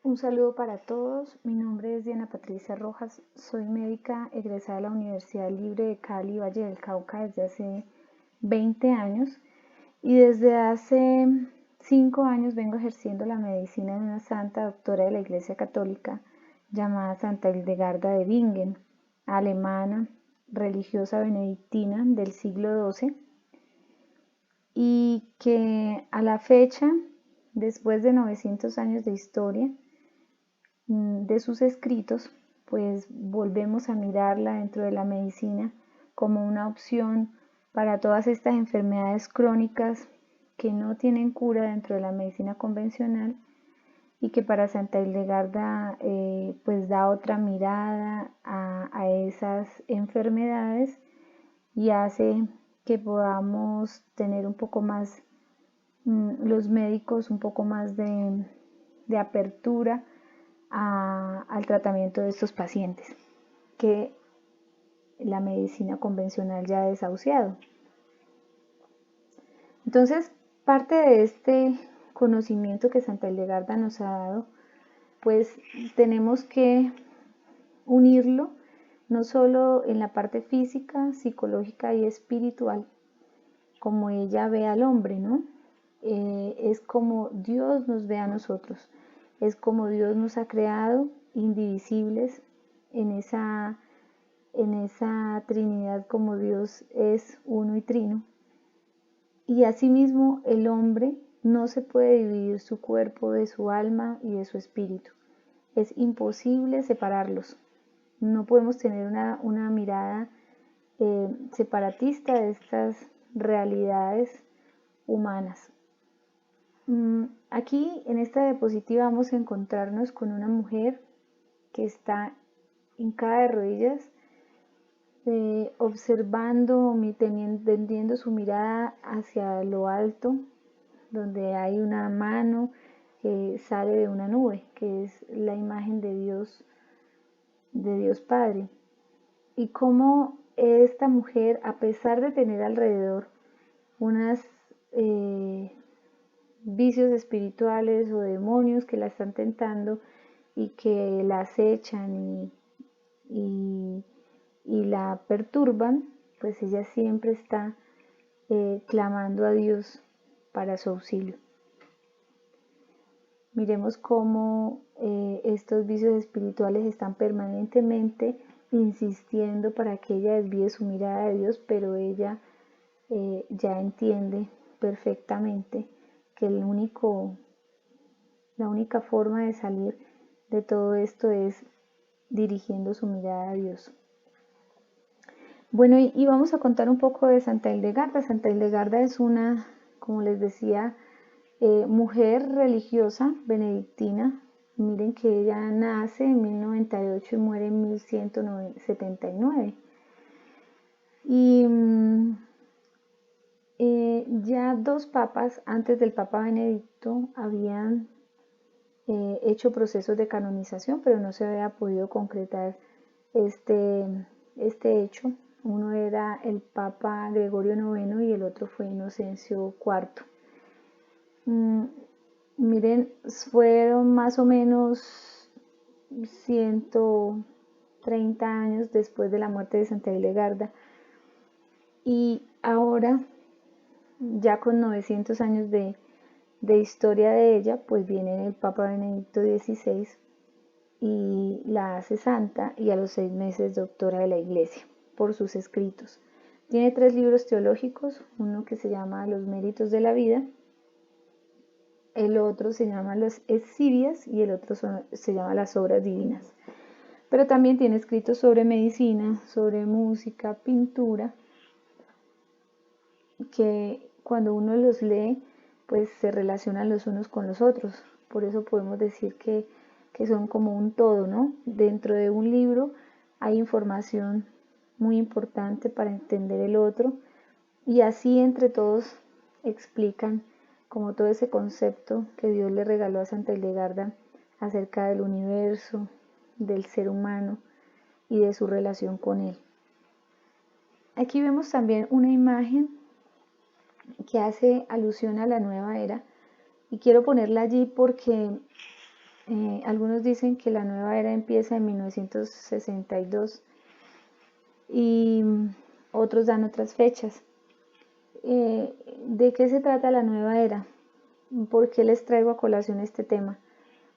Un saludo para todos, mi nombre es Diana Patricia Rojas, soy médica egresada de la Universidad Libre de Cali, Valle del Cauca desde hace 20 años y desde hace 5 años vengo ejerciendo la medicina de una santa doctora de la Iglesia Católica llamada Santa Hildegarda de Bingen, alemana, religiosa benedictina del siglo XII y que a la fecha, después de 900 años de historia, de sus escritos, pues volvemos a mirarla dentro de la medicina como una opción para todas estas enfermedades crónicas que no tienen cura dentro de la medicina convencional y que para Santa Hildegarda pues da otra mirada a esas enfermedades y hace que podamos tener un poco más, los médicos un poco más de apertura al tratamiento de estos pacientes que la medicina convencional ya ha desahuciado. Entonces, parte de este conocimiento que Santa Hildegarda nos ha dado, pues tenemos que unirlo no solo en la parte física, psicológica y espiritual, como ella ve al hombre, ¿no? Es como Dios nos ve a nosotros, es como Dios nos ha creado indivisibles en esa Trinidad, como Dios es uno y trino. Y asimismo el hombre no se puede dividir su cuerpo de su alma y de su espíritu. Es imposible separarlos. No podemos tener una mirada separatista de estas realidades humanas. Aquí en esta diapositiva vamos a encontrarnos con una mujer que está hincada de rodillas, observando, tendiendo su mirada hacia lo alto, donde hay una mano que sale de una nube, que es la imagen de Dios Padre. Y cómo esta mujer, a pesar de tener alrededor unas vicios espirituales o demonios que la están tentando y que la acechan y la perturban, pues ella siempre está clamando a Dios para su auxilio. Miremos cómo estos vicios espirituales están permanentemente insistiendo para que ella desvíe su mirada de Dios, pero ella ya entiende perfectamente que la única forma de salir de todo esto es dirigiendo su mirada a Dios. Bueno, y vamos a contar un poco de Santa Hildegarda. Santa Hildegarda es una, como les decía, mujer religiosa benedictina. Miren que ella nace en 1098 y muere en 1179. Y ya dos papas antes del Papa Benedicto habían hecho procesos de canonización, pero no se había podido concretar este hecho. Uno era el Papa Gregorio IX y el otro fue Inocencio IV. Miren, fueron más o menos 130 años después de la muerte de Santa Hildegarda y ahora, ya con 900 años de historia de ella, pues viene el Papa Benedicto XVI y la hace santa y a los 6 meses doctora de la Iglesia por sus escritos. Tiene 3 libros teológicos, uno que se llama Los méritos de la vida, el otro se llama Las Exsidias y el otro se llama Las obras divinas. Pero también tiene escritos sobre medicina, sobre música, pintura, que cuando uno los lee, pues se relacionan los unos con los otros. Por eso podemos decir que son como un todo, ¿no? Dentro de un libro hay información muy importante para entender el otro y así entre todos explican como todo ese concepto que Dios le regaló a Santa Hildegarda acerca del universo, del ser humano y de su relación con él. Aquí vemos también una imagen que hace alusión a la nueva era y quiero ponerla allí porque Algunos dicen que la nueva era empieza en 1962 y otros dan otras fechas. ¿De qué se trata la nueva era? ¿Por qué les traigo a colación este tema?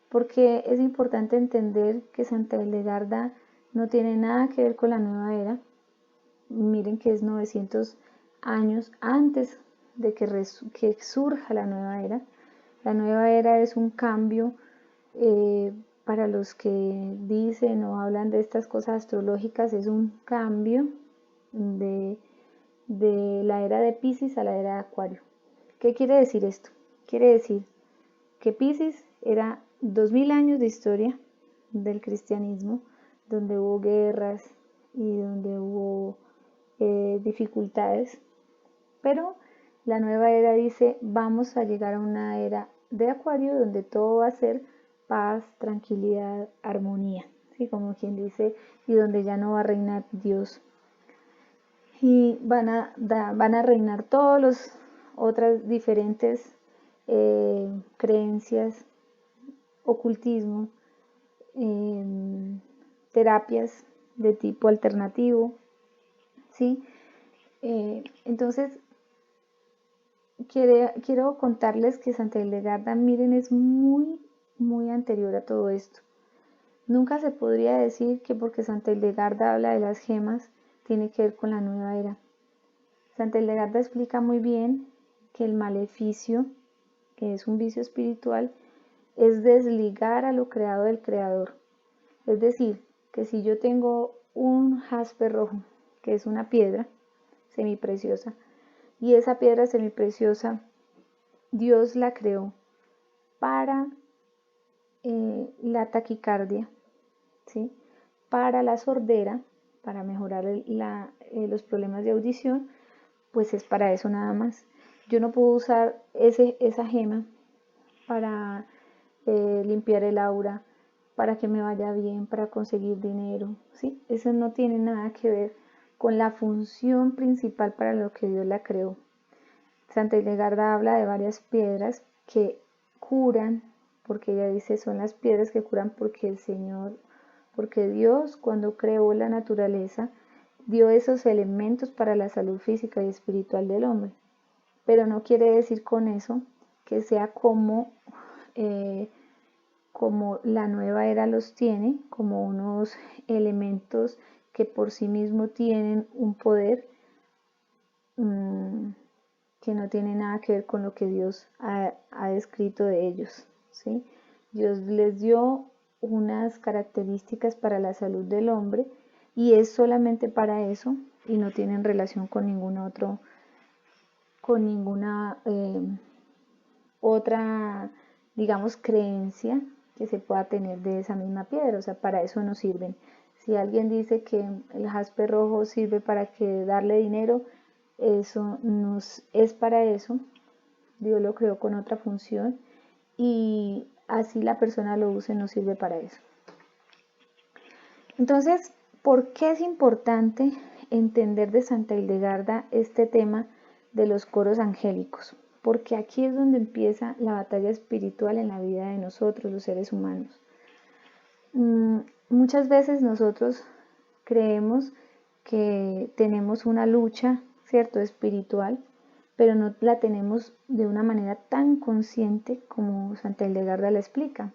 Porque es importante entender que Santa Hildegarda no tiene nada que ver con la nueva era. Miren que es 900 años antes de que surja la nueva era. La nueva era es un cambio para los que dicen o hablan de estas cosas astrológicas, es un cambio de, de la era de Piscis a la era de Acuario. ¿Qué quiere decir esto? Quiere decir que Piscis era 2000 años de historia del cristianismo, donde hubo guerras y donde hubo dificultades, pero la nueva era dice, vamos a llegar a una era de Acuario donde todo va a ser paz, tranquilidad, armonía, ¿sí? Como quien dice, y donde ya no va a reinar Dios. Y van a reinar todos los otras diferentes creencias, ocultismo, terapias de tipo alternativo, ¿sí? Entonces, quiero contarles que Santa Hildegarda, miren, es muy anterior a todo esto. Nunca se podría decir que porque Santa Hildegarda habla de las gemas, tiene que ver con la nueva era. Santa Hildegarda explica muy bien que el maleficio, que es un vicio espiritual, es desligar a lo creado del creador. Es decir, que si yo tengo un jaspe rojo, que es una piedra semipreciosa, y esa piedra semipreciosa Dios la creó para la taquicardia, ¿sí? Para la sordera, para mejorar los problemas de audición, pues es para eso nada más. Yo no puedo usar esa gema para limpiar el aura, para que me vaya bien, para conseguir dinero, ¿sí? Eso no tiene nada que ver con la función principal para lo que Dios la creó. Santa Hildegarda habla de varias piedras que curan, porque ella dice son las piedras que curan porque Dios cuando creó la naturaleza dio esos elementos para la salud física y espiritual del hombre. Pero no quiere decir con eso que sea eh, como la nueva era los tiene, como unos elementos que por sí mismos tienen un poder que no tiene nada que ver con lo que Dios ha descrito de ellos, ¿sí? Dios les dio unas características para la salud del hombre y es solamente para eso y no tienen relación con con ninguna otra, digamos, creencia que se pueda tener de esa misma piedra, o sea, para eso no sirven. Si alguien dice que el jaspe rojo sirve para que darle dinero, eso no es para eso. Dios lo creó con otra función y así la persona lo use no sirve para eso. Entonces, ¿por qué es importante entender de Santa Hildegarda este tema de los coros angélicos? Porque aquí es donde empieza la batalla espiritual en la vida de nosotros, los seres humanos. Muchas veces nosotros creemos que tenemos una lucha, ¿cierto?, espiritual, pero no la tenemos de una manera tan consciente como Santa Hildegarda la explica.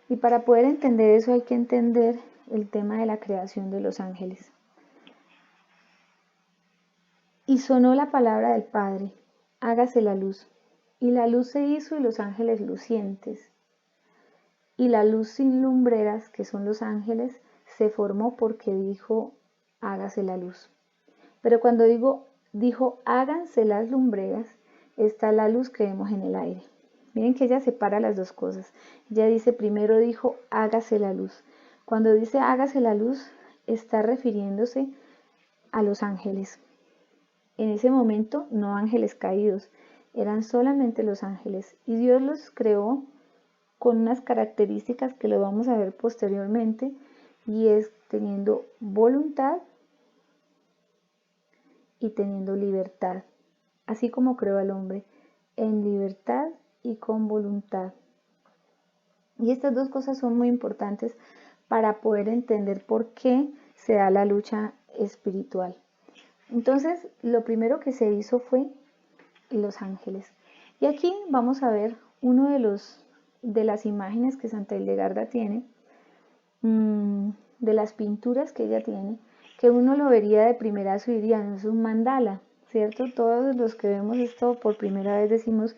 Y para poder entender eso hay que entender el tema de la creación de los ángeles. Y sonó la palabra del Padre, hágase la luz. Y la luz se hizo y los ángeles lucientes. Y la luz sin lumbreras, que son los ángeles, se formó porque dijo, hágase la luz. Pero cuando dijo, háganse las lumbreras, está la luz que vemos en el aire. Miren que ella separa las dos cosas. Ella dice, primero dijo, hágase la luz. Cuando dice hágase la luz, está refiriéndose a los ángeles. En ese momento, no ángeles caídos, eran solamente los ángeles. Y Dios los creó con unas características que lo vamos a ver posteriormente, y es teniendo voluntad y teniendo libertad, así como creó al hombre, en libertad y con voluntad. Y estas dos cosas son muy importantes para poder entender por qué se da la lucha espiritual. Entonces, lo primero que se hizo fue los ángeles. Y aquí vamos a ver uno de las imágenes que Santa Hildegarda tiene, de las pinturas que ella tiene, que uno lo vería de primerazo y diría, no, es un mandala, ¿cierto? Todos los que vemos esto por primera vez decimos,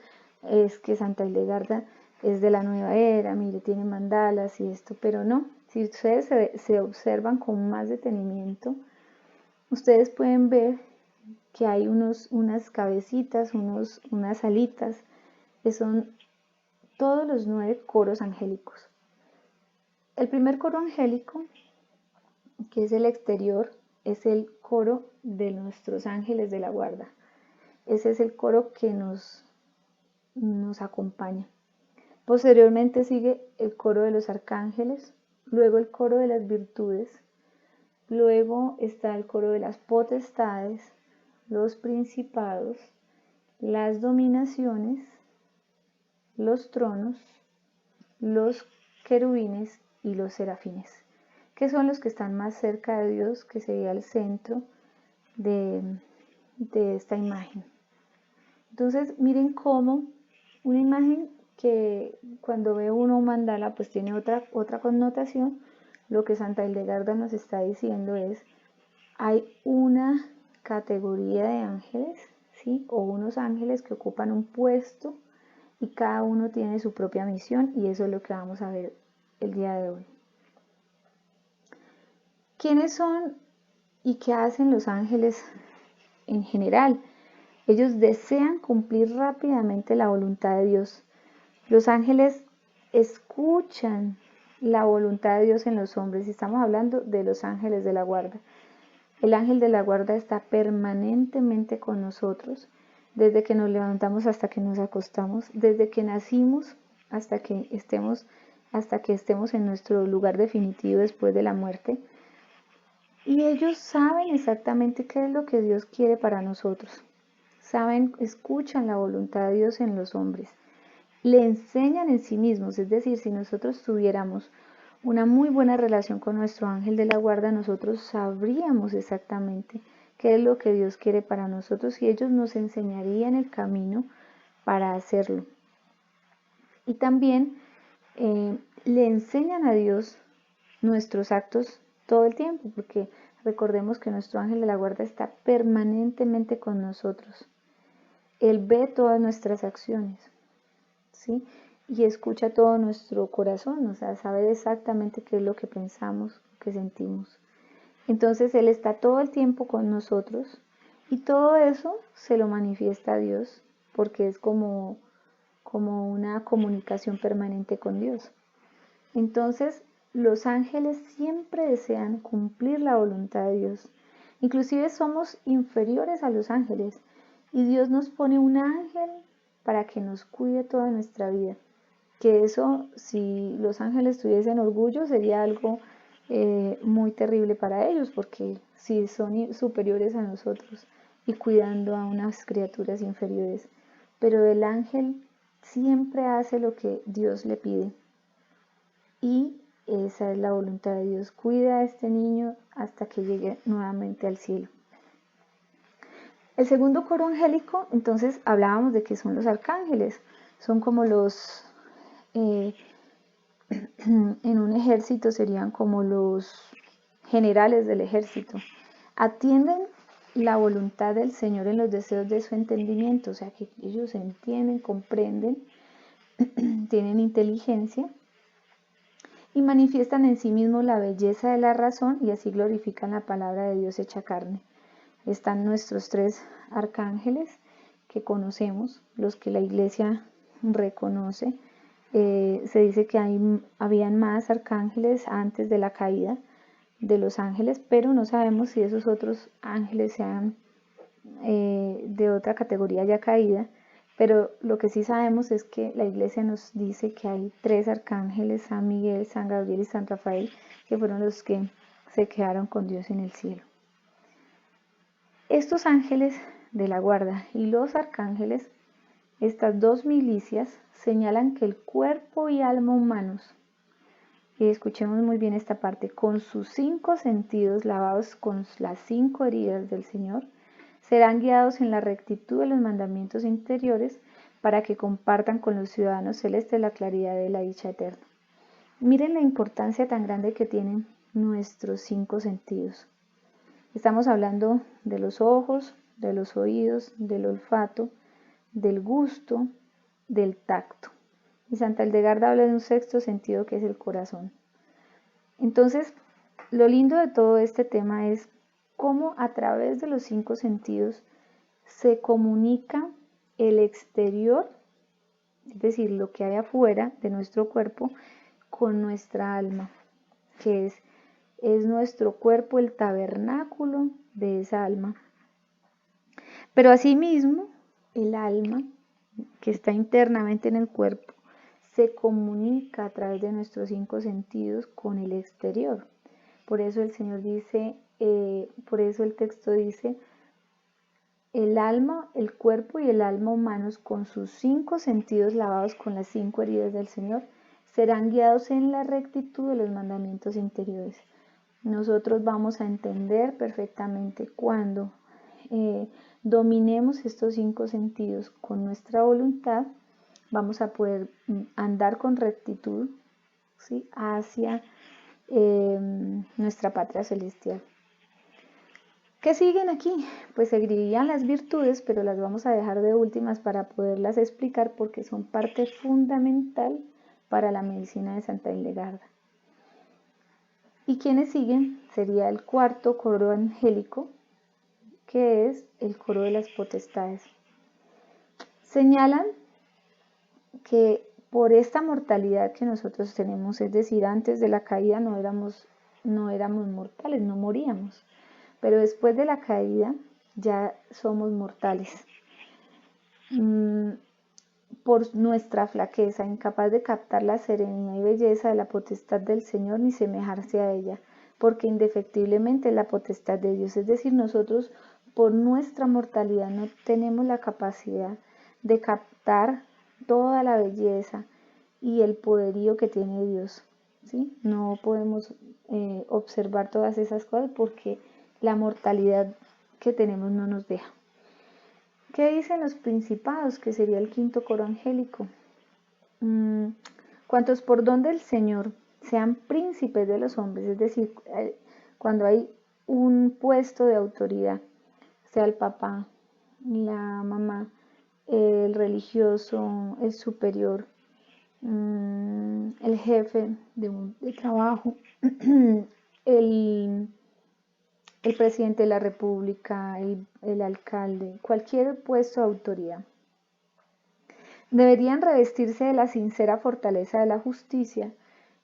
es que Santa Hildegarda es de la nueva era, mire, tiene mandalas y esto, pero no, si ustedes se observan con más detenimiento, ustedes pueden ver que hay unas cabecitas, unas alitas, que son todos los 9 coros angélicos. El primer coro angélico, que es el exterior, es el coro de nuestros ángeles de la guarda. Ese es el coro que nos acompaña. Posteriormente sigue el coro de los arcángeles, luego el coro de las virtudes, luego está el coro de las potestades, los principados, las dominaciones, los tronos, los querubines y los serafines, que son los que están más cerca de Dios, que sería el centro de esta imagen. Entonces miren cómo una imagen que cuando ve uno un mandala pues tiene otra connotación. Lo que Santa Hildegarda nos está diciendo es, hay una categoría de ángeles, ¿sí? O unos ángeles que ocupan un puesto y cada uno tiene su propia misión, y eso es lo que vamos a ver el día de hoy. ¿Quiénes son y qué hacen los ángeles en general? Ellos desean cumplir rápidamente la voluntad de Dios. Los ángeles escuchan la voluntad de Dios en los hombres, y estamos hablando de los ángeles de la guarda. El ángel de la guarda está permanentemente con nosotros, desde que nos levantamos hasta que nos acostamos, desde que nacimos hasta que estemos en nuestro lugar definitivo después de la muerte. Y ellos saben exactamente qué es lo que Dios quiere para nosotros. Escuchan la voluntad de Dios en los hombres. Le enseñan en sí mismos, es decir, si nosotros tuviéramos una muy buena relación con nuestro ángel de la guarda, nosotros sabríamos exactamente qué es lo que Dios quiere para nosotros y ellos nos enseñarían el camino para hacerlo. Y también le enseñan a Dios nuestros actos todo el tiempo, porque recordemos que nuestro ángel de la guarda está permanentemente con nosotros. Él ve todas nuestras acciones, ¿sí? Y escucha todo nuestro corazón, o sea, sabe exactamente qué es lo que pensamos, qué sentimos. Entonces Él está todo el tiempo con nosotros y todo eso se lo manifiesta a Dios, porque es como una comunicación permanente con Dios. Entonces, los ángeles siempre desean cumplir la voluntad de Dios. Inclusive somos inferiores a los ángeles y Dios nos pone un ángel para que nos cuide toda nuestra vida. Que eso, si los ángeles tuviesen orgullo, sería algo muy terrible para ellos, porque si son superiores a nosotros y cuidando a unas criaturas inferiores. Pero el ángel siempre hace lo que Dios le pide. Y esa es la voluntad de Dios. Cuida a este niño hasta que llegue nuevamente al cielo. El segundo coro angélico, entonces hablábamos de que son los arcángeles. Son como los, en un ejército serían como los generales del ejército. Atienden la voluntad del Señor en los deseos de su entendimiento. O sea que ellos entienden, comprenden, tienen inteligencia y manifiestan en sí mismos la belleza de la razón y así glorifican la palabra de Dios hecha carne. Están nuestros 3 arcángeles que conocemos, los que la Iglesia reconoce. Se dice que habían más arcángeles antes de la caída de los ángeles, pero no sabemos si esos otros ángeles sean de otra categoría ya caída. Pero lo que sí sabemos es que la Iglesia nos dice que hay 3 arcángeles, San Miguel, San Gabriel y San Rafael, que fueron los que se quedaron con Dios en el cielo. Estos ángeles de la guarda y los arcángeles Estas dos milicias señalan que el cuerpo y alma humanos, y escuchemos muy bien esta parte, con sus 5 sentidos lavados con las 5 heridas del Señor, serán guiados en la rectitud de los mandamientos interiores para que compartan con los ciudadanos celestes la claridad de la dicha eterna. Miren la importancia tan grande que tienen nuestros 5 sentidos. Estamos hablando de los ojos, de los oídos, del olfato, del gusto, del tacto. Y Santa Hildegarda habla de un sexto sentido que es el corazón. Entonces, lo lindo de todo este tema es cómo a través de los 5 sentidos se comunica el exterior, es decir, lo que hay afuera de nuestro cuerpo, con nuestra alma, que es nuestro cuerpo el tabernáculo de esa alma. Pero asimismo, el alma, que está internamente en el cuerpo, se comunica a través de nuestros 5 sentidos con el exterior. Por eso el Señor dice, por eso el texto dice, el alma, el cuerpo y el alma humanos con sus 5 sentidos lavados con las 5 heridas del Señor serán guiados en la rectitud de los mandamientos interiores. Nosotros vamos a entender perfectamente cuando dominemos estos 5 sentidos con nuestra voluntad, vamos a poder andar con rectitud, ¿sí?, hacia nuestra patria celestial. ¿Qué siguen aquí? Pues seguirían las virtudes, pero las vamos a dejar de últimas para poderlas explicar porque son parte fundamental para la medicina de Santa Hildegarda. ¿Y quiénes siguen? Sería el cuarto coro angélico, que es el coro de las potestades. Señalan que por esta mortalidad que nosotros tenemos, es decir, antes de la caída no éramos mortales, no moríamos, pero después de la caída ya somos mortales. Por nuestra flaqueza, incapaz de captar la serenidad y belleza de la potestad del Señor ni semejarse a ella, porque indefectiblemente es la potestad de Dios, es decir, nosotros por nuestra mortalidad no tenemos la capacidad de captar toda la belleza y el poderío que tiene Dios, ¿sí? No podemos observar todas esas cosas porque la mortalidad que tenemos no nos deja. ¿Qué dicen los principados? Que sería el quinto coro angélico. Cuantos por don del Señor sean príncipes de los hombres, es decir, cuando hay un puesto de autoridad, sea el papá, la mamá, el religioso, el superior, el jefe de trabajo, el presidente de la república, el alcalde, cualquier puesto de autoridad. Deberían revestirse de la sincera fortaleza de la justicia,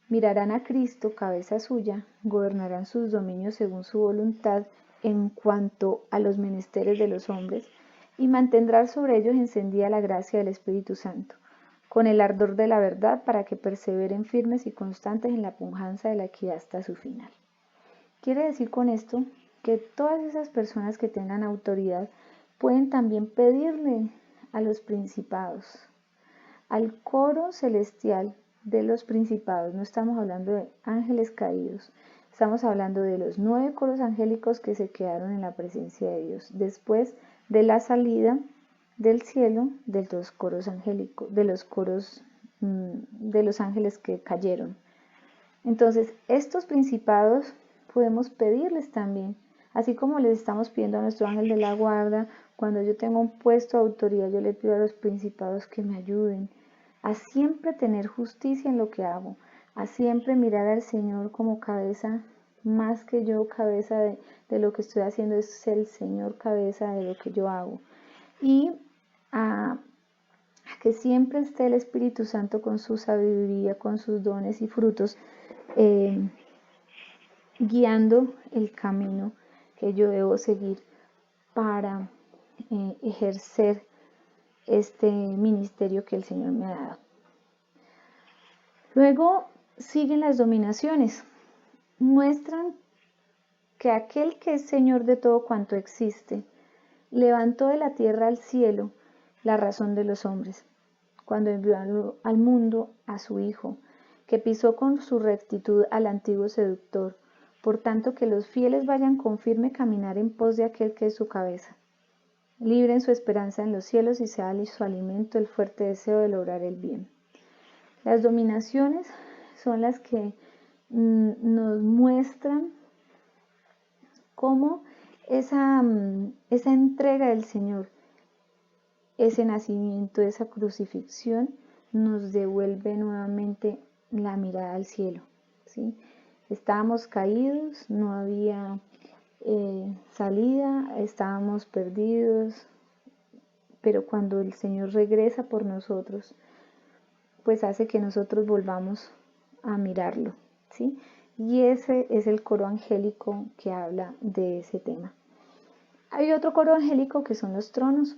mirarán a Cristo, cabeza suya, gobernarán sus dominios según su voluntad en cuanto a los menesteres de los hombres, y mantendrán sobre ellos encendida la gracia del Espíritu Santo, con el ardor de la verdad para que perseveren firmes y constantes en la pujanza de la equidad hasta su final. Quiere decir con esto que todas esas personas que tengan autoridad pueden también pedirle a los principados, al coro celestial de los principados. No estamos hablando de ángeles caídos, estamos hablando de los 9 coros angélicos que se quedaron en la presencia de Dios después de la salida del cielo de los coros angélicos, de los coros de los ángeles que cayeron. Entonces, estos principados podemos pedirles también, así como les estamos pidiendo a nuestro ángel de la guarda, cuando yo tengo un puesto de autoridad, yo le pido a los principados que me ayuden a siempre tener justicia en lo que hago, a siempre mirar al Señor como cabeza, más que yo cabeza de lo que estoy haciendo, es el Señor cabeza de lo que yo hago. Y a que siempre esté el Espíritu Santo con su sabiduría, con sus dones y frutos, guiando el camino que yo debo seguir para ejercer este ministerio que el Señor me ha dado. Luego siguen las dominaciones. Muestran que aquel que es Señor de todo cuanto existe, levantó de la tierra al cielo la razón de los hombres, cuando envió al mundo a su Hijo, que pisó con su rectitud al antiguo seductor. Por tanto, que los fieles vayan con firme caminar en pos de aquel que es su cabeza. Libren su esperanza en los cielos y sea su alimento el fuerte deseo de lograr el bien. Las dominaciones son las que nos muestran cómo esa entrega del Señor, ese nacimiento, esa crucifixión, nos devuelve nuevamente la mirada al cielo, ¿sí? Estábamos caídos, no había salida, estábamos perdidos, pero cuando el Señor regresa por nosotros, pues hace que nosotros volvamos a mirarlo, ¿sí? Y ese es el coro angélico que habla de ese tema. Hay otro coro angélico que son los tronos.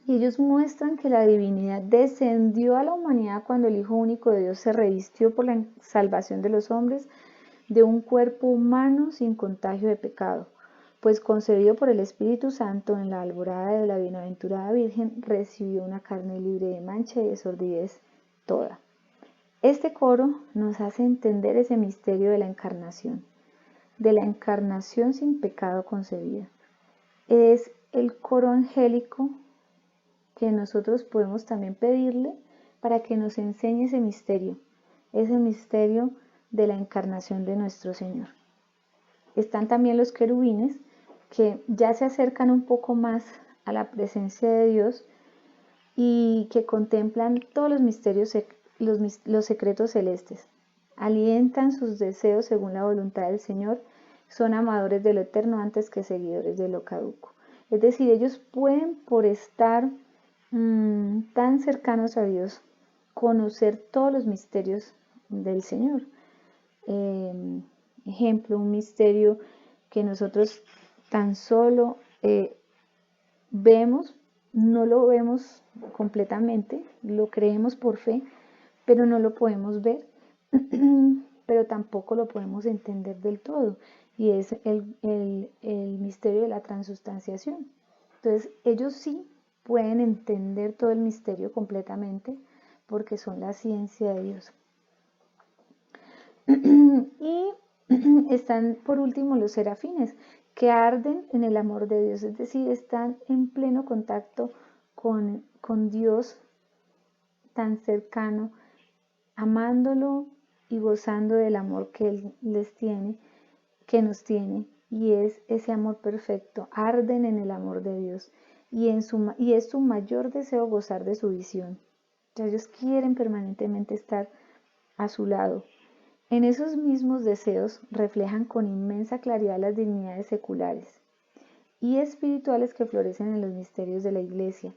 Y ellos muestran que la divinidad descendió a la humanidad cuando el Hijo único de Dios se revistió por la salvación de los hombres de un cuerpo humano sin contagio de pecado, pues concebido por el Espíritu Santo en la alborada de la bienaventurada Virgen, recibió una carne libre de mancha y de sordidez toda. Este coro nos hace entender ese misterio de la encarnación sin pecado concebida. Es el coro angélico que nosotros podemos también pedirle para que nos enseñe ese misterio de la encarnación de nuestro Señor. Están también los querubines, que ya se acercan un poco más a la presencia de Dios y que contemplan todos los misterios, los secretos celestes. Alientan sus deseos según la voluntad del Señor, son amadores de lo eterno antes que seguidores de lo caduco. Es decir, ellos pueden, por estar tan cercanos a Dios, conocer todos los misterios del Señor. Ejemplo, un misterio que nosotros tan solo vemos, no lo vemos completamente, lo creemos por fe, pero no lo podemos ver, pero tampoco lo podemos entender del todo, y es el misterio de la transustanciación. Entonces, ellos sí pueden entender todo el misterio completamente porque son la ciencia de Dios. Y están por último los serafines, que arden en el amor de Dios, es decir, están en pleno contacto con Dios tan cercano, amándolo y gozando del amor que Él les tiene, que nos tiene, y es ese amor perfecto, arden en el amor de Dios, y es su mayor deseo gozar de su visión. Entonces, ellos quieren permanentemente estar a su lado. En esos mismos deseos reflejan con inmensa claridad las dignidades seculares y espirituales que florecen en los misterios de la Iglesia,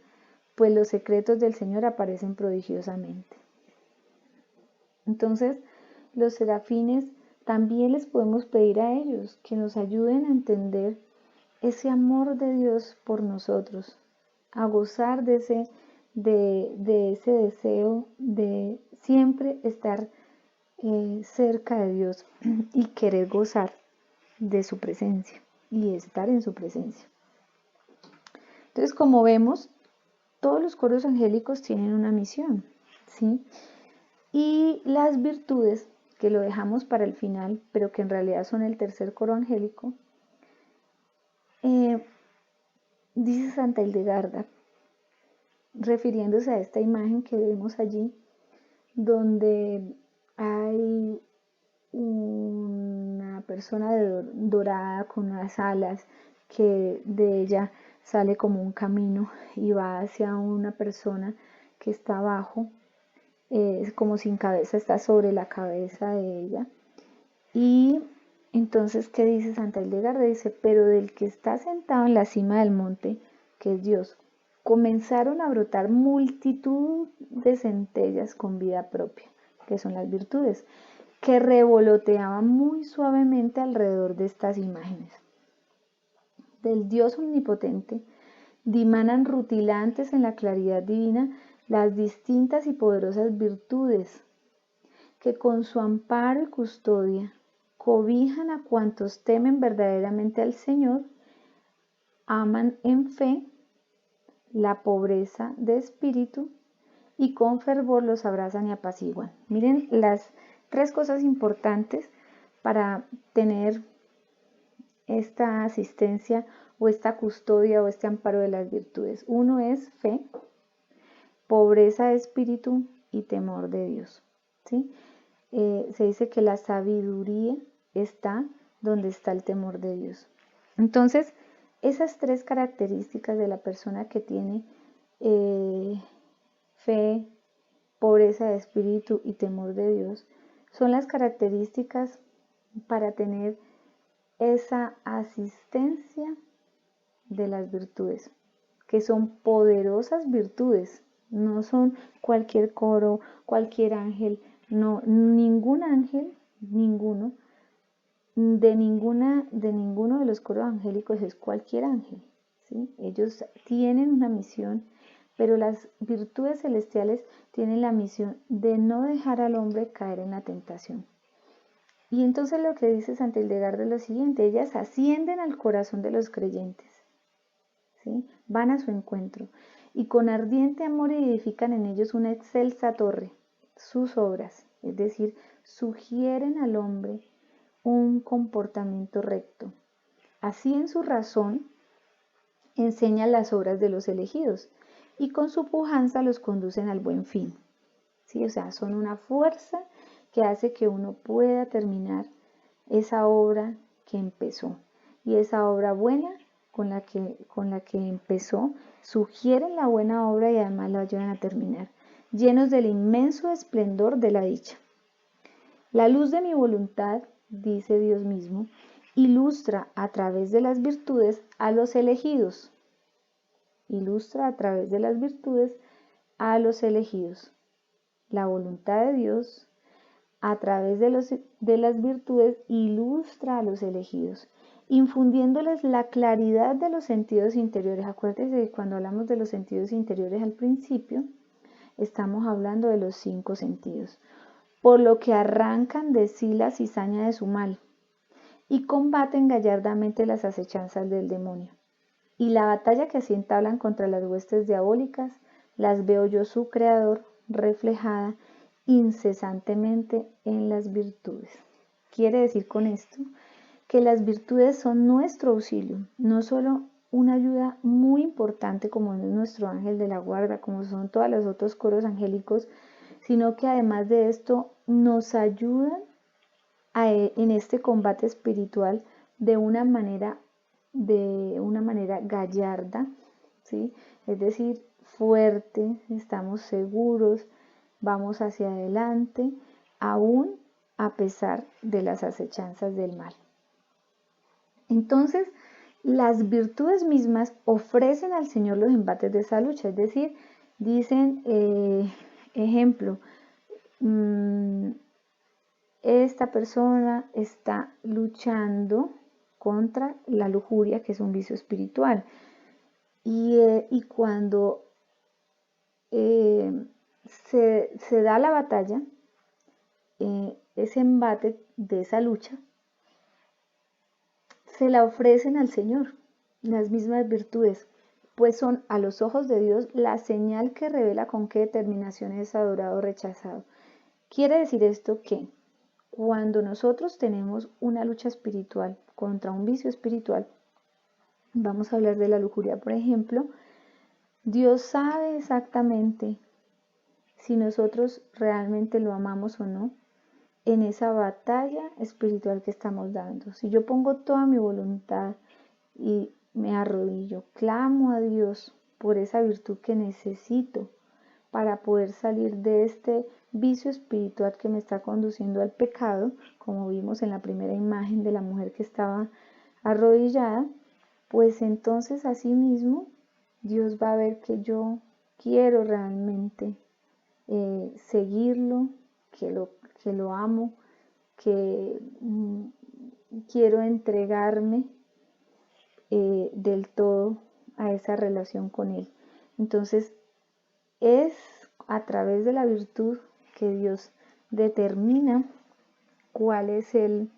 pues los secretos del Señor aparecen prodigiosamente. Entonces, los serafines también les podemos pedir a ellos que nos ayuden a entender ese amor de Dios por nosotros, a gozar de ese deseo de siempre estar cerca de Dios y querer gozar de su presencia y estar en su presencia. Entonces, como vemos, todos los coros angélicos tienen una misión, ¿sí? Y las virtudes, que lo dejamos para el final, pero que en realidad son el tercer coro angélico, dice Santa Hildegarda, refiriéndose a esta imagen que vemos allí, donde hay una persona dorada con unas alas, que de ella sale como un camino y va hacia una persona que está abajo, como sin cabeza, está sobre la cabeza de ella. Y entonces, ¿qué dice Santa Hildegarda? Dice, pero del que está sentado en la cima del monte, que es Dios, comenzaron a brotar multitud de centellas con vida propia, que son las virtudes, que revoloteaban muy suavemente alrededor de estas imágenes. Del Dios omnipotente dimanan rutilantes en la claridad divina las distintas y poderosas virtudes que con su amparo y custodia cobijan a cuantos temen verdaderamente al Señor, aman en fe, la pobreza de espíritu y con fervor los abrazan y apaciguan. Miren las tres cosas importantes para tener esta asistencia o esta custodia o este amparo de las virtudes. Uno es fe, pobreza de espíritu y temor de Dios. ¿Sí? Se dice que la sabiduría está donde está el temor de Dios. Entonces, esas tres características de la persona que tiene fe, pobreza de espíritu y temor de Dios son las características para tener esa asistencia de las virtudes, que son poderosas virtudes, no son cualquier coro, cualquier ángel, no, ningún ángel, ninguno, de ninguno de los coros angélicos es cualquier ángel, ¿sí? Ellos tienen una misión, pero las virtudes celestiales tienen la misión de no dejar al hombre caer en la tentación. Y entonces lo que dice Santa Hildegard es lo siguiente: ellas ascienden al corazón de los creyentes, ¿sí? Van a su encuentro y con ardiente amor edifican en ellos una excelsa torre, sus obras, es decir, sugieren al hombre un comportamiento recto. Así en su razón enseñan las obras de los elegidos y con su pujanza los conducen al buen fin. ¿Sí? O sea, son una fuerza que hace que uno pueda terminar esa obra que empezó. Y esa obra buena con la que empezó, sugieren la buena obra y además la llevan a terminar, llenos del inmenso esplendor de la dicha. La luz de mi voluntad, dice Dios mismo, ilustra a través de las virtudes a los elegidos. Ilustra a través de las virtudes a los elegidos. La voluntad de Dios, a través de las virtudes, ilustra a los elegidos, infundiéndoles la claridad de los sentidos interiores. Acuérdense que cuando hablamos de los sentidos interiores al principio, estamos hablando de los 5 sentidos, por lo que arrancan de sí la cizaña de su mal y combaten gallardamente las acechanzas del demonio. Y la batalla que así entablan contra las huestes diabólicas, las veo yo, su creador, reflejada incesantemente en las virtudes. Quiere decir con esto que las virtudes son nuestro auxilio, no solo una ayuda muy importante como es nuestro ángel de la guarda, como son todos los otros coros angélicos, sino que además de esto nos ayudan en este combate espiritual de una manera gallarda, ¿sí? Es decir, fuerte, estamos seguros, vamos hacia adelante, aún a pesar de las acechanzas del mal. Entonces, las virtudes mismas ofrecen al Señor los embates de esa lucha, es decir, dicen, ejemplo, esta persona está luchando contra la lujuria, que es un vicio espiritual. Y cuando se da la batalla, ese embate de esa lucha, se la ofrecen al Señor, las mismas virtudes, pues son a los ojos de Dios la señal que revela con qué determinación es adorado o rechazado. Quiere decir esto que cuando nosotros tenemos una lucha espiritual contra un vicio espiritual, vamos a hablar de la lujuria, por ejemplo, Dios sabe exactamente si nosotros realmente lo amamos o no en esa batalla espiritual que estamos dando. Si yo pongo toda mi voluntad y me arrodillo, clamo a Dios por esa virtud que necesito para poder salir de este vicio espiritual que me está conduciendo al pecado, como vimos en la primera imagen de la mujer que estaba arrodillada, pues entonces asimismo Dios va a ver que yo quiero realmente seguirlo, que lo amo, que quiero entregarme del todo a esa relación con Él. Entonces, es a través de la virtud que Dios determina cuál es el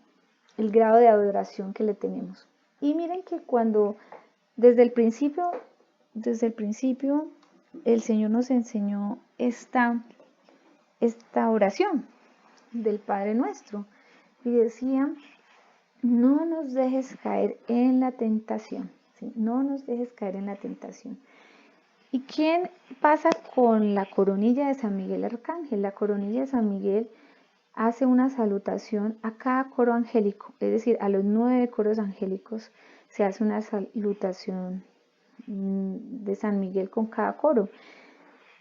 grado de adoración que le tenemos. Y miren que cuando desde el principio desde el principio el Señor nos enseñó esta oración del Padre Nuestro y decía: no nos dejes caer en la tentación, ¿sí? No nos dejes caer en la tentación. ¿Y quién pasa con la coronilla de San Miguel Arcángel? La coronilla de San Miguel hace una salutación a cada coro angélico, es decir, a los 9 coros angélicos se hace una salutación de San Miguel con cada coro.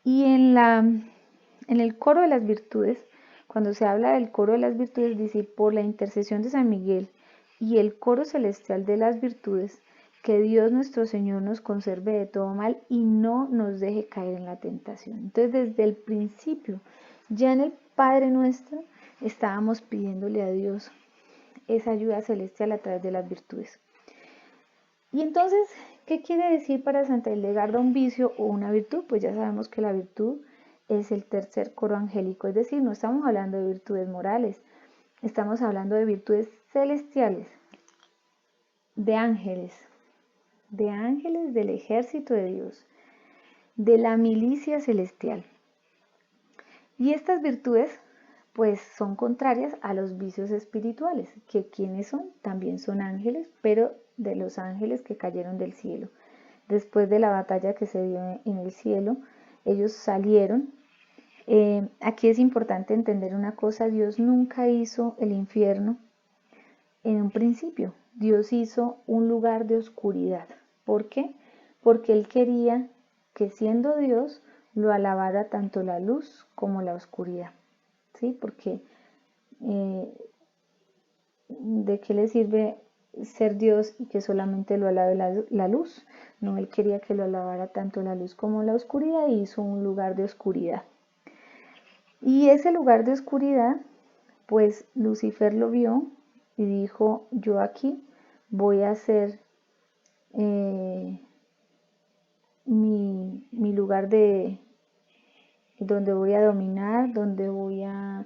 Y en el coro de las virtudes, cuando se habla del coro de las virtudes, dice: por la intercesión de San Miguel y el coro celestial de las virtudes, que Dios nuestro Señor nos conserve de todo mal y no nos deje caer en la tentación. Entonces, desde el principio, ya en el Padre Nuestro, estábamos pidiéndole a Dios esa ayuda celestial a través de las virtudes. Y entonces, ¿qué quiere decir para Santa Hildegarda un vicio o una virtud? Pues ya sabemos que la virtud es el tercer coro angélico, es decir, no estamos hablando de virtudes morales, estamos hablando de virtudes celestiales, de ángeles del ejército de Dios, de la milicia celestial. Y estas virtudes pues son contrarias a los vicios espirituales, que ¿quiénes son? También son ángeles, pero de los ángeles que cayeron del cielo. Después de la batalla que se dio en el cielo, ellos salieron. Aquí es importante entender una cosa: Dios nunca hizo el infierno en un principio. Dios hizo un lugar de oscuridad. ¿Por qué? Porque Él quería que, siendo Dios, lo alabara tanto la luz como la oscuridad. ¿Sí? Porque ¿de qué le sirve ser Dios y que solamente lo alabe la luz? No, Él quería que lo alabara tanto la luz como la oscuridad y hizo un lugar de oscuridad. Y ese lugar de oscuridad, pues Lucifer lo vio y dijo: yo aquí voy a hacer mi lugar de donde voy a dominar, donde voy a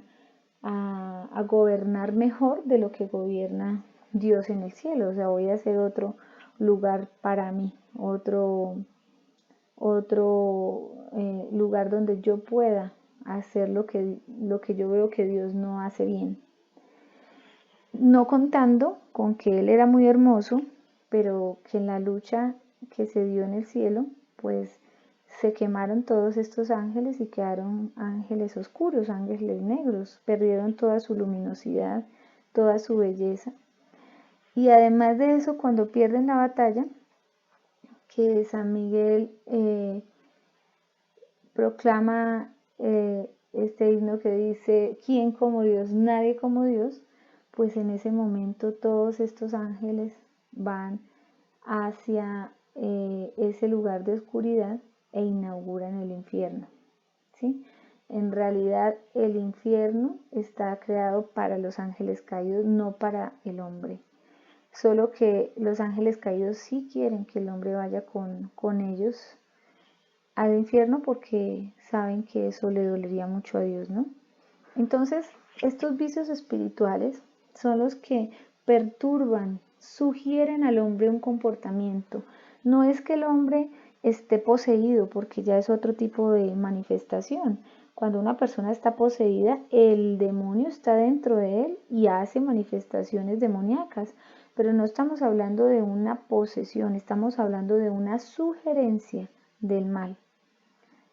gobernar mejor de lo que gobierna Dios en el cielo. O sea, voy a hacer otro lugar para mí, otro lugar donde yo pueda hacer lo que yo veo que Dios no hace bien. No contando con que Él era muy hermoso, pero que en la lucha que se dio en el cielo, pues se quemaron todos estos ángeles y quedaron ángeles oscuros, ángeles negros, perdieron toda su luminosidad, toda su belleza. Y además de eso, cuando pierden la batalla, que San Miguel proclama este himno que dice: ¿quién como Dios? Nadie como Dios. Pues en ese momento todos estos ángeles van hacia ese lugar de oscuridad e inauguran el infierno, ¿sí? En realidad el infierno está creado para los ángeles caídos, no para el hombre. Solo que los ángeles caídos sí quieren que el hombre vaya con ellos al infierno, porque saben que eso le dolería mucho a Dios, ¿no? Entonces, estos vicios espirituales son los que perturban, sugieren al hombre un comportamiento. No es que el hombre esté poseído, porque ya es otro tipo de manifestación. Cuando una persona está poseída, el demonio está dentro de él y hace manifestaciones demoníacas. Pero no estamos hablando de una posesión, estamos hablando de una sugerencia del mal.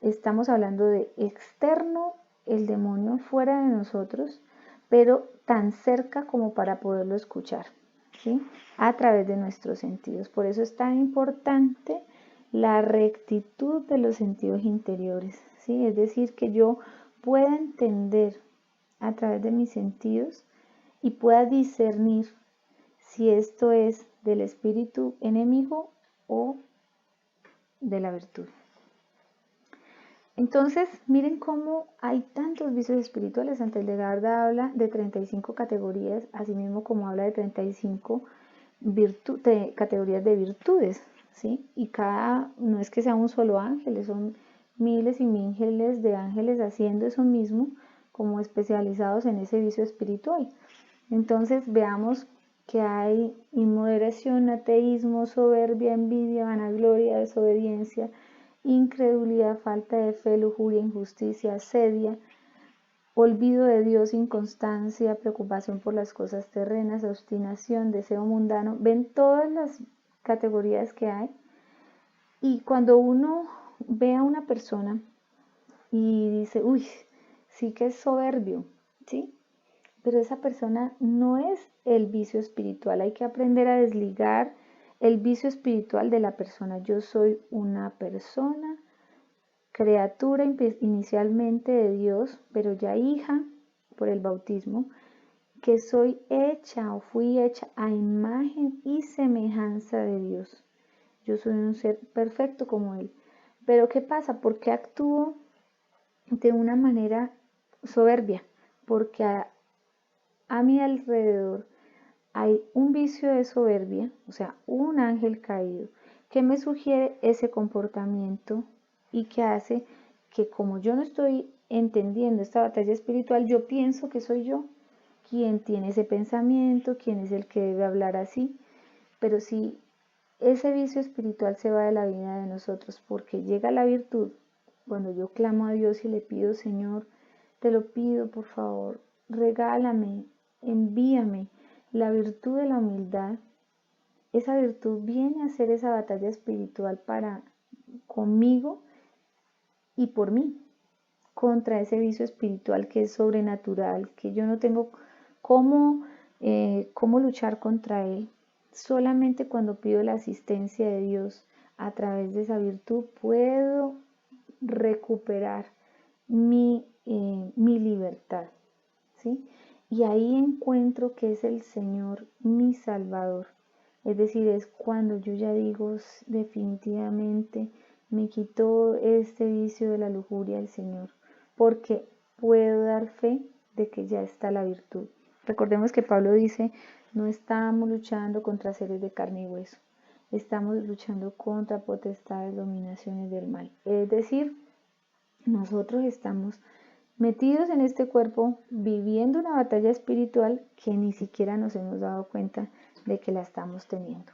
Estamos hablando de externo, el demonio fuera de nosotros, pero tan cerca como para poderlo escuchar, ¿sí? A través de nuestros sentidos. Por eso es tan importante la rectitud de los sentidos interiores, ¿sí? Es decir, que yo pueda entender a través de mis sentidos y pueda discernir si esto es del espíritu enemigo o de la virtud. Entonces, miren cómo hay tantos vicios espirituales. Santa Hildegarda habla de 35 categorías, así mismo como habla de 35 categorías de virtudes, ¿sí? Y no es que sea un solo ángel, son miles y miles de ángeles haciendo eso mismo, como especializados en ese vicio espiritual. Entonces, veamos que hay inmoderación, ateísmo, soberbia, envidia, vanagloria, desobediencia, incredulidad, falta de fe, lujuria, injusticia, asedia, olvido de Dios, inconstancia, preocupación por las cosas terrenas, obstinación, deseo mundano. Ven todas las categorías que hay. Y cuando uno ve a una persona y dice, uy, sí que es soberbio, ¿sí? Pero esa persona no es el vicio espiritual. Hay que aprender a desligar el vicio espiritual de la persona. Yo soy una persona, criatura inicialmente de Dios, pero ya hija por el bautismo, que soy hecha o fui hecha a imagen y semejanza de Dios. Yo soy un ser perfecto como Él. Pero ¿qué pasa? ¿Por qué actúo de una manera soberbia? Porque a mi alrededor hay un vicio de soberbia, o sea, un ángel caído, que me sugiere ese comportamiento y que hace que como yo no estoy entendiendo esta batalla espiritual, yo pienso que soy yo quien tiene ese pensamiento, quien es el que debe hablar así. Pero si ese vicio espiritual se va de la vida de nosotros porque llega la virtud, cuando yo clamo a Dios y le pido, Señor, te lo pido por favor, regálame, envíame la virtud de la humildad. Esa virtud viene a ser esa batalla espiritual para conmigo y por mí, contra ese vicio espiritual que es sobrenatural, que yo no tengo cómo, cómo luchar contra él. Solamente cuando pido la asistencia de Dios a través de esa virtud puedo recuperar mi libertad, ¿sí? Y ahí encuentro que es el Señor mi Salvador. Es decir, es cuando yo ya digo definitivamente me quitó este vicio de la lujuria el Señor, porque puedo dar fe de que ya está la virtud. Recordemos que Pablo dice, no estamos luchando contra seres de carne y hueso, estamos luchando contra potestades, dominaciones del mal. Es decir, nosotros estamos metidos en este cuerpo, viviendo una batalla espiritual que ni siquiera nos hemos dado cuenta de que la estamos teniendo.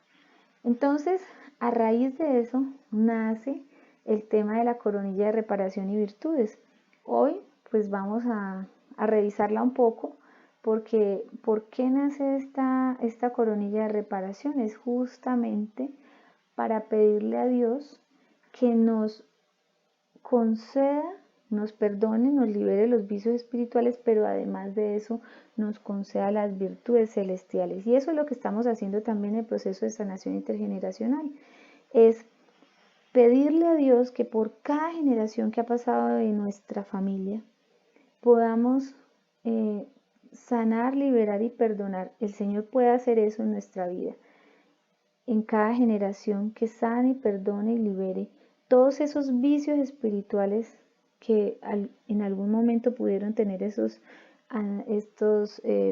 Entonces, a raíz de eso, nace el tema de la coronilla de reparación y virtudes. Hoy, pues vamos a revisarla un poco, porque ¿por qué nace esta coronilla de reparación? Es justamente para pedirle a Dios que nos conceda, nos perdone, nos libere los vicios espirituales, pero además de eso nos conceda las virtudes celestiales. Y eso es lo que estamos haciendo también en el proceso de sanación intergeneracional. Es pedirle a Dios que por cada generación que ha pasado en nuestra familia podamos sanar, liberar y perdonar. El Señor puede hacer eso en nuestra vida. En cada generación que sane, y perdone y libere todos esos vicios espirituales que en algún momento pudieron tener estos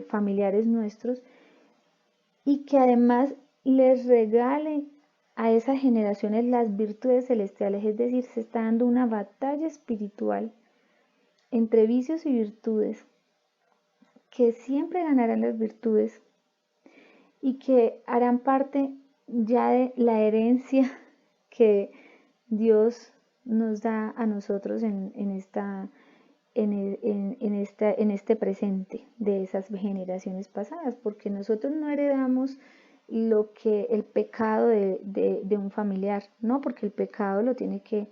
familiares nuestros, y que además les regale a esas generaciones las virtudes celestiales. Es decir, se está dando una batalla espiritual entre vicios y virtudes, que siempre ganarán las virtudes y que harán parte ya de la herencia que Dios nos da a nosotros en este presente de esas generaciones pasadas, porque nosotros no heredamos lo que el pecado de un familiar, no, porque el pecado lo tiene que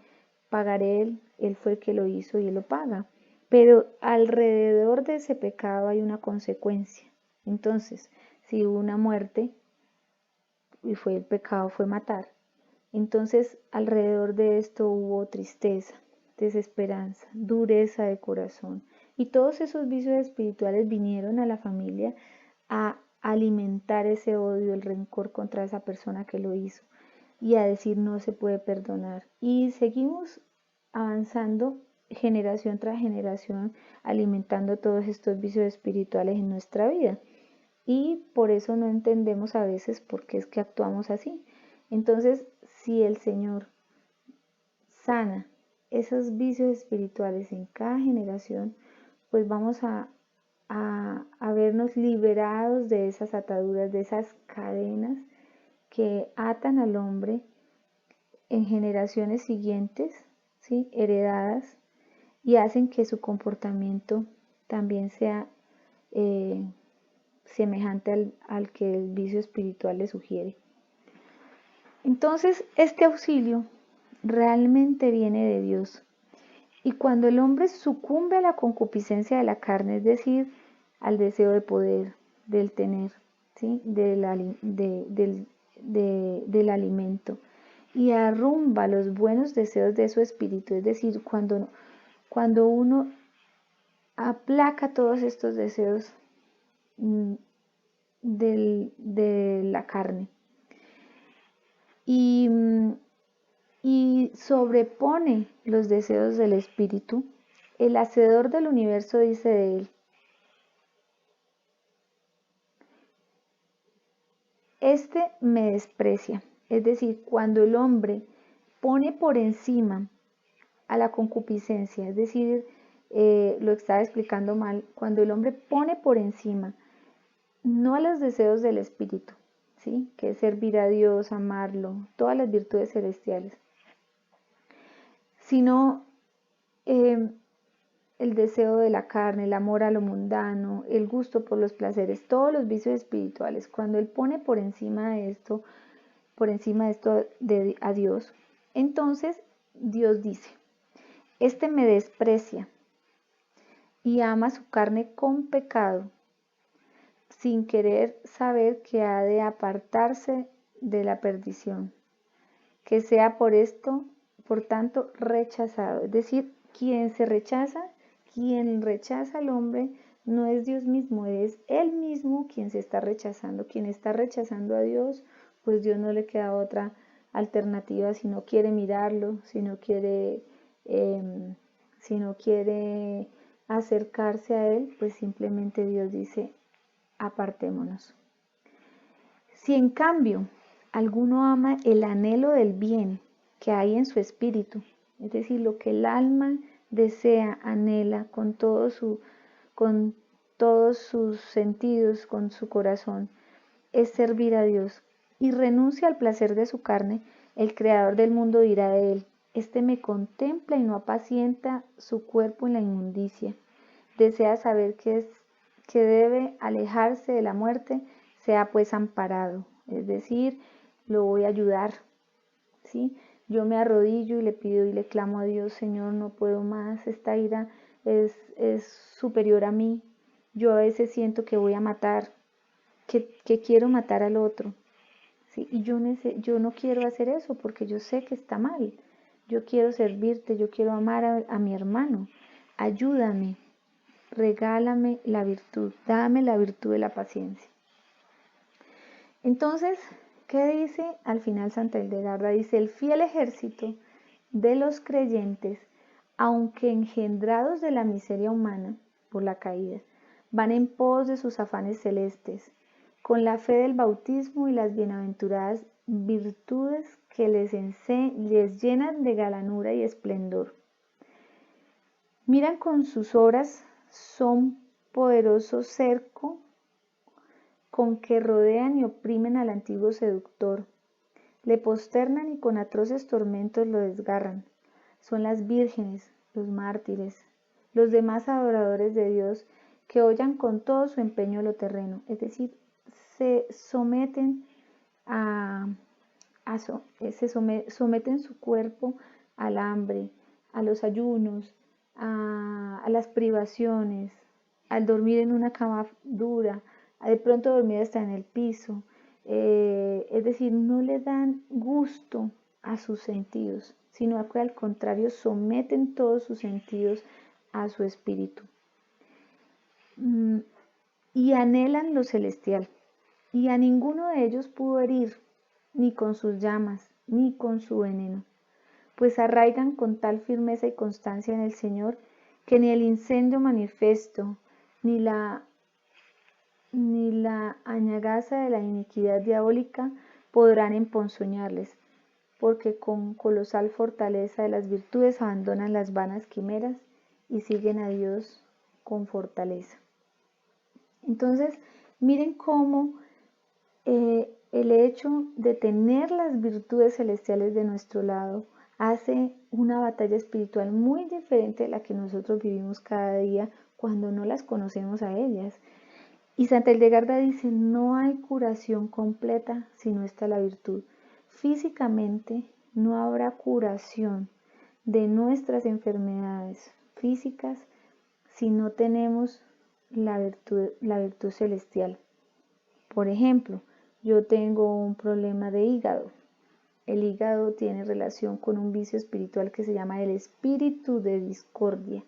pagar él fue el que lo hizo y él lo paga, pero alrededor de ese pecado hay una consecuencia. Entonces, si hubo una muerte y fue el pecado, fue matar, entonces alrededor de esto hubo tristeza, desesperanza, dureza de corazón. Y todos esos vicios espirituales vinieron a la familia a alimentar ese odio, el rencor contra esa persona que lo hizo y a decir no se puede perdonar. Y seguimos avanzando generación tras generación, alimentando todos estos vicios espirituales en nuestra vida. Y por eso no entendemos a veces por qué es que actuamos así. Entonces, si el Señor sana esos vicios espirituales en cada generación, pues vamos a a vernos liberados de esas ataduras, de esas cadenas que atan al hombre en generaciones siguientes, ¿sí? Heredadas, y hacen que su comportamiento también sea eh, semejante al que el vicio espiritual le sugiere. Entonces, este auxilio realmente viene de Dios. Y cuando el hombre sucumbe a la concupiscencia de la carne, es decir, al deseo de poder, del tener, ¿sí? del alimento, y arrumba los buenos deseos de su espíritu, es decir, cuando uno aplaca todos estos deseos de la carne y, y sobrepone los deseos del espíritu, el hacedor del universo dice de él: este me desprecia. Es decir, cuando el hombre pone por encima a la concupiscencia, es decir, lo estaba explicando mal, cuando el hombre pone por encima no a los deseos del espíritu, ¿sí? Que es servir a Dios, amarlo, todas las virtudes celestiales, sino el deseo de la carne, el amor a lo mundano, el gusto por los placeres, todos los vicios espirituales. Cuando él pone por encima de esto a Dios, entonces Dios dice: este me desprecia y ama su carne con pecado, sin querer saber que ha de apartarse de la perdición, que sea por tanto, rechazado. Es decir, quien rechaza al hombre no es Dios mismo, es él mismo quien se está rechazando. Quien está rechazando a Dios, pues Dios no le queda otra alternativa si no quiere mirarlo, si no quiere acercarse a él, pues simplemente Dios dice: apartémonos. Si en cambio alguno ama el anhelo del bien que hay en su espíritu, es decir, lo que el alma desea, anhela con todos sus sentidos, con su corazón, es servir a Dios, y renuncia al placer de su carne, el creador del mundo dirá de él: este me contempla y no apacienta su cuerpo en la inmundicia. Desea saber que debe alejarse de la muerte, sea pues amparado, es decir, lo voy a ayudar, ¿sí? Yo me arrodillo y le pido y le clamo a Dios: Señor, no puedo más, esta ira es superior a mí. Yo a veces siento que voy a matar, que quiero matar al otro, ¿sí? Y yo no quiero hacer eso porque yo sé que está mal. Yo quiero servirte, yo quiero amar a mi hermano. Ayúdame, regálame la virtud, dame la virtud de la paciencia. Entonces, ¿qué dice al final Santa Hildegarda? Dice: el fiel ejército de los creyentes, aunque engendrados de la miseria humana por la caída, van en pos de sus afanes celestes, con la fe del bautismo y las bienaventuradas virtudes que les llenan de galanura y esplendor. Miran con sus obras, son poderoso cerco con que rodean y oprimen al antiguo seductor, le posternan y con atroces tormentos lo desgarran. Son las vírgenes, los mártires, los demás adoradores de Dios que hollan con todo su empeño lo terreno, es decir, se someten someten su cuerpo al hambre, a los ayunos, a las privaciones, al dormir en una cama dura, a de pronto dormir hasta en el piso. Es decir, no le dan gusto a sus sentidos, sino que al contrario someten todos sus sentidos a su espíritu. Y anhelan lo celestial, y a ninguno de ellos pudo herir, ni con sus llamas, ni con su veneno, pues arraigan con tal firmeza y constancia en el Señor, que ni el incendio manifiesto, ni la añagaza de la iniquidad diabólica podrán emponzoñarles, porque con colosal fortaleza de las virtudes abandonan las vanas quimeras y siguen a Dios con fortaleza. Entonces, miren cómo el hecho de tener las virtudes celestiales de nuestro lado hace una batalla espiritual muy diferente de la que nosotros vivimos cada día cuando no las conocemos a ellas. Y Santa Hildegarda dice, no hay curación completa si no está la virtud. Físicamente no habrá curación de nuestras enfermedades físicas si no tenemos la virtud celestial. Por ejemplo, yo tengo un problema de hígado. El hígado tiene relación con un vicio espiritual que se llama el espíritu de discordia.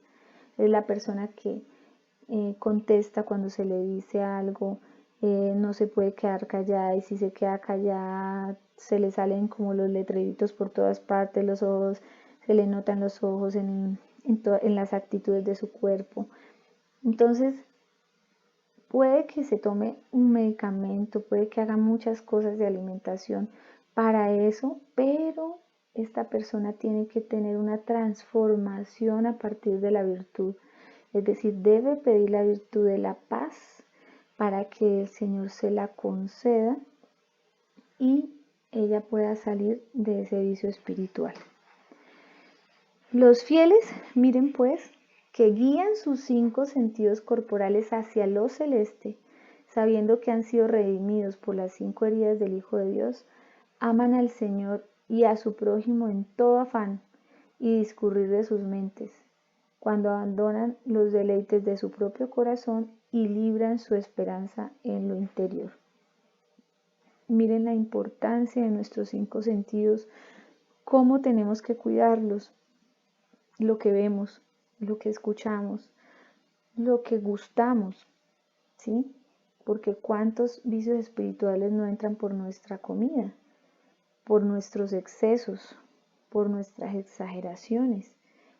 Es la persona que contesta cuando se le dice algo, no se puede quedar callada, y si se queda callada se le salen como los letreritos por todas partes, los ojos, se le notan los ojos en las actitudes de su cuerpo. Entonces, puede que se tome un medicamento, puede que haga muchas cosas de alimentación para eso, pero esta persona tiene que tener una transformación a partir de la virtud. Es decir, debe pedir la virtud de la paz para que el Señor se la conceda y ella pueda salir de ese vicio espiritual. Los fieles, miren pues, que guían sus 5 sentidos corporales hacia lo celeste, sabiendo que han sido redimidos por las 5 heridas del Hijo de Dios, aman al Señor y a su prójimo en todo afán y discurrir de sus mentes, cuando abandonan los deleites de su propio corazón y libran su esperanza en lo interior. Miren la importancia de nuestros 5 sentidos, cómo tenemos que cuidarlos, lo que vemos, lo que escuchamos, lo que gustamos, ¿sí? Porque cuántos vicios espirituales no entran por nuestra comida, por nuestros excesos, por nuestras exageraciones,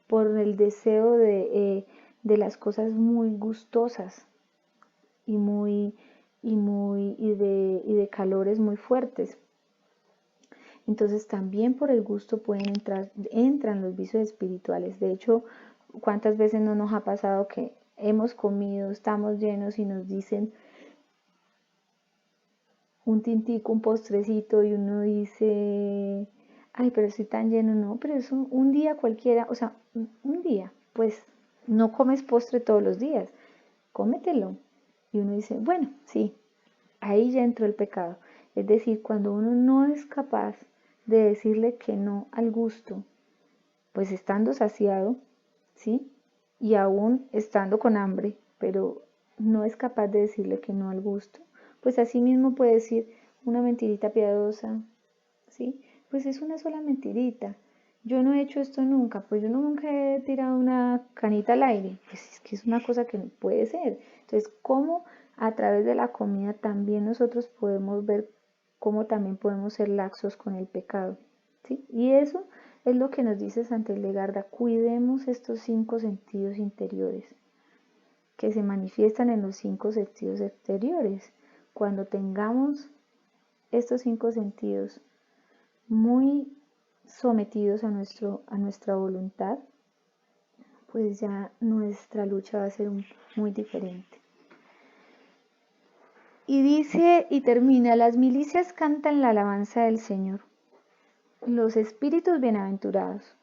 por el deseo de las cosas muy gustosas y de calores muy fuertes. Entonces también por el gusto entran los vicios espirituales. De hecho, ¿cuántas veces no nos ha pasado que hemos comido, estamos llenos y nos dicen un tintico, un postrecito y uno dice, ay, pero estoy tan lleno? No, pero es un día cualquiera, o sea, un día, pues no comes postre todos los días, cómetelo. Y uno dice, bueno, sí, ahí ya entró el pecado. Es decir, cuando uno no es capaz de decirle que no al gusto, pues estando saciado, ¿sí? Y aún estando con hambre, pero no es capaz de decirle que no al gusto, pues así mismo puede decir una mentirita piadosa, ¿sí? Pues es una sola mentirita. Yo no he hecho esto nunca, pues yo nunca he tirado una canita al aire, pues es que es una cosa que no puede ser. Entonces, ¿cómo a través de la comida también nosotros podemos ver cómo también podemos ser laxos con el pecado? ¿Sí? Y eso es lo que nos dice Santa Hildegarda, cuidemos estos 5 sentidos interiores que se manifiestan en los 5 sentidos exteriores. Cuando tengamos estos 5 sentidos muy sometidos a nuestra voluntad, pues ya nuestra lucha va a ser muy diferente. Y dice y termina, las milicias cantan la alabanza del Señor. Los espíritus bienaventurados,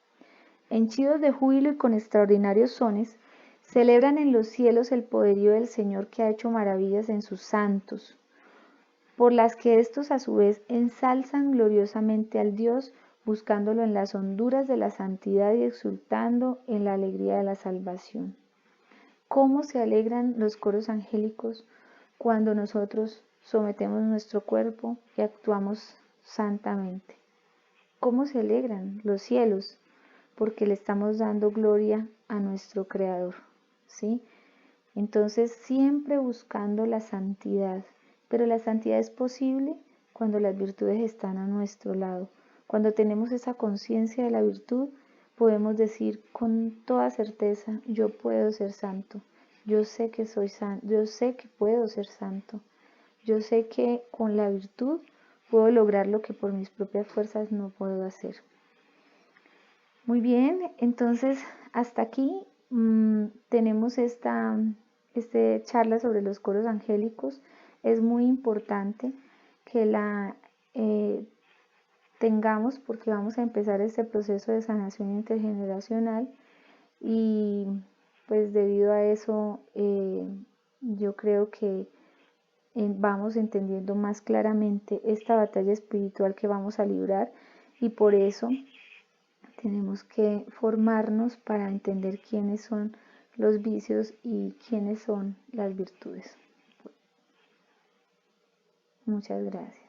henchidos de júbilo y con extraordinarios sones, celebran en los cielos el poderío del Señor que ha hecho maravillas en sus santos, por las que éstos a su vez ensalzan gloriosamente al Dios, buscándolo en las honduras de la santidad y exultando en la alegría de la salvación. ¿Cómo se alegran los coros angélicos cuando nosotros sometemos nuestro cuerpo y actuamos santamente? ¿Cómo se alegran los cielos? Porque le estamos dando gloria a nuestro Creador, ¿sí? Entonces, siempre buscando la santidad, pero la santidad es posible cuando las virtudes están a nuestro lado. Cuando tenemos esa conciencia de la virtud, podemos decir con toda certeza, yo puedo ser santo, yo sé que soy santo, yo sé que puedo ser santo, yo sé que con la virtud puedo lograr lo que por mis propias fuerzas no puedo hacer. Muy bien, entonces hasta aquí tenemos esta este charla sobre los coros angélicos, es muy importante que la tengamos porque vamos a empezar este proceso de sanación intergeneracional y pues debido a eso yo creo que vamos entendiendo más claramente esta batalla espiritual que vamos a librar y por eso tenemos que formarnos para entender quiénes son los vicios y quiénes son las virtudes. Muchas gracias.